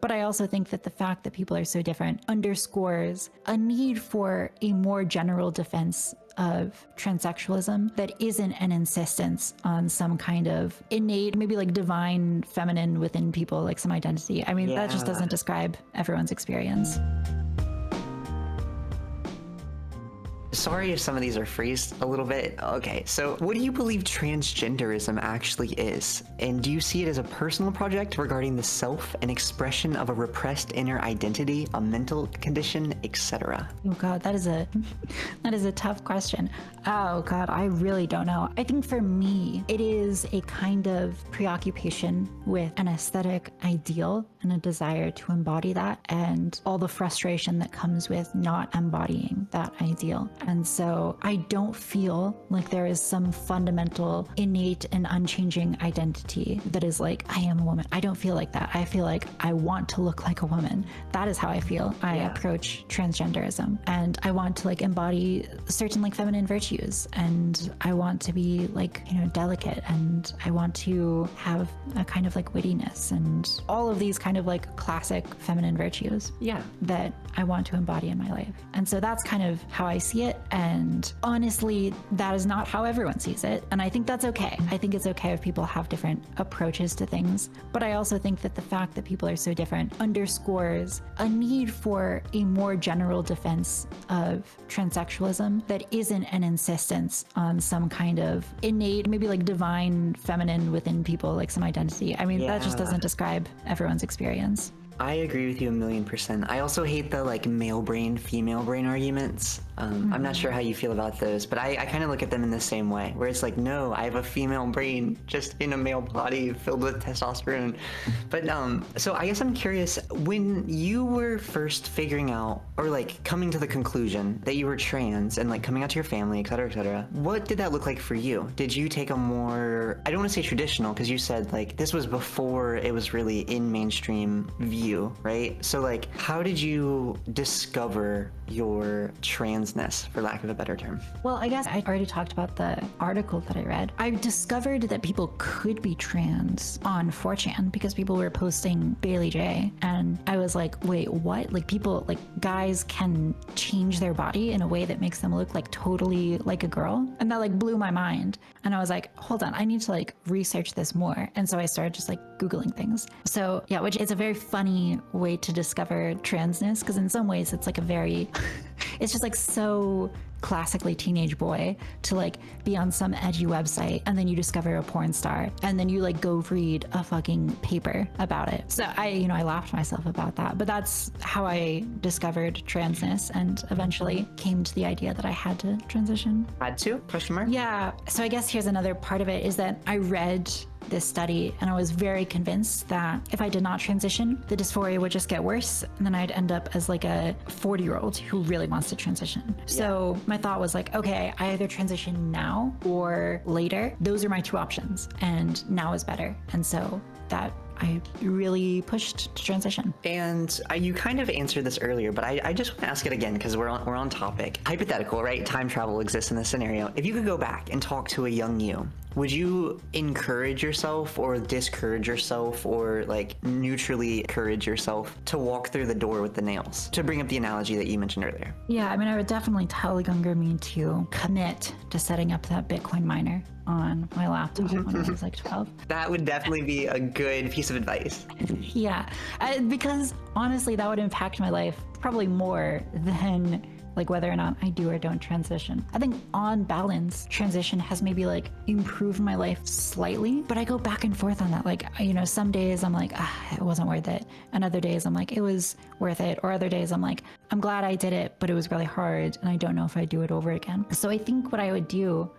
But I also think that the fact that people are so different underscores a need for a more general defense of transsexualism that isn't an insistence on some kind of innate, maybe like divine feminine within people, like some identity. I mean, that just doesn't describe everyone's experience. Sorry if some of these are phrased a little bit. Okay, so what do you believe transgenderism actually is? And do you see it as a personal project regarding the self and expression of a repressed inner identity, a mental condition, etc.? Oh God, that is a tough question. Oh God, I really don't know. I think for me, it is a kind of preoccupation with an aesthetic ideal and a desire to embody that, and all the frustration that comes with not embodying that ideal. And so I don't feel like there is some fundamental, innate and unchanging identity that is like, I am a woman. I don't feel like that. I feel like I want to look like a woman. That is how I feel. I approach transgenderism, and I want to like embody certain like feminine virtues, and I want to be like, you know, delicate, and I want to have a kind of like wittiness and all of these kind of like classic feminine virtues that I want to embody in my life. And so that's kind of how I see it. And honestly, that is not how everyone sees it. And I think that's okay. I think it's okay if people have different approaches to things. But I also think that the fact that people are so different underscores a need for a more general defense of transsexualism that isn't an insistence on some kind of innate, maybe like divine feminine within people, like some identity. I mean, that just doesn't describe everyone's experience. I agree with you 1,000,000%. I also hate the like male brain, female brain arguments. I'm not sure how you feel about those, but I kind of look at them in the same way, where it's like, no, I have a female brain just in a male body filled with testosterone. But so I guess I'm curious, when you were first figuring out, or like coming to the conclusion that you were trans and like coming out to your family, et cetera, what did that look like for you? Did you take a more, I don't want to say traditional, because you said like this was before it was really in mainstream view, right? So like, how did you discover your transness, for lack of a better term? Well, I guess I already talked about the article that I read. I discovered that people could be trans on 4chan because people were posting Bailey J. And I was like, wait, what? Like people, like guys can change their body in a way that makes them look like totally like a girl. And that like blew my mind. And I was like, hold on, I need to like research this more. And so I started just like Googling things. So yeah, which is a very funny way to discover transness, because in some ways it's like a very, it's just like so classically teenage boy to like be on some edgy website and then you discover a porn star and then you like go read a fucking paper about it. So I laughed myself about that, but that's how I discovered transness and eventually came to the idea that I had to transition. Had to? Question mark? Yeah. So I guess here's another part of it is that I read this study and I was very convinced that if I did not transition, the dysphoria would just get worse and then I'd end up as like a 40-year-old who really wants to transition. So my thought was like, okay, I either transition now or later. Those are my two options and now is better. And so that I really pushed to transition. And you kind of answered this earlier, but I just want to ask it again because we're on topic. Hypothetical, right? Time travel exists in this scenario. If you could go back and talk to a young you, would you encourage yourself or discourage yourself or like neutrally encourage yourself to walk through the door with the nails? To bring up the analogy that you mentioned earlier. Yeah, I mean, I would definitely tell younger me to commit to setting up that Bitcoin miner on my laptop when I was like 12. That would definitely be a good piece of advice. Yeah, because honestly, that would impact my life probably more than like whether or not I do or don't transition. I think on balance, transition has maybe like improved my life slightly, but I go back and forth on that. Like, some days I'm like, it wasn't worth it. And other days I'm like, it was worth it. Or other days I'm like, I'm glad I did it, but it was really hard. And I don't know if I'd do it over again. So I think what I would do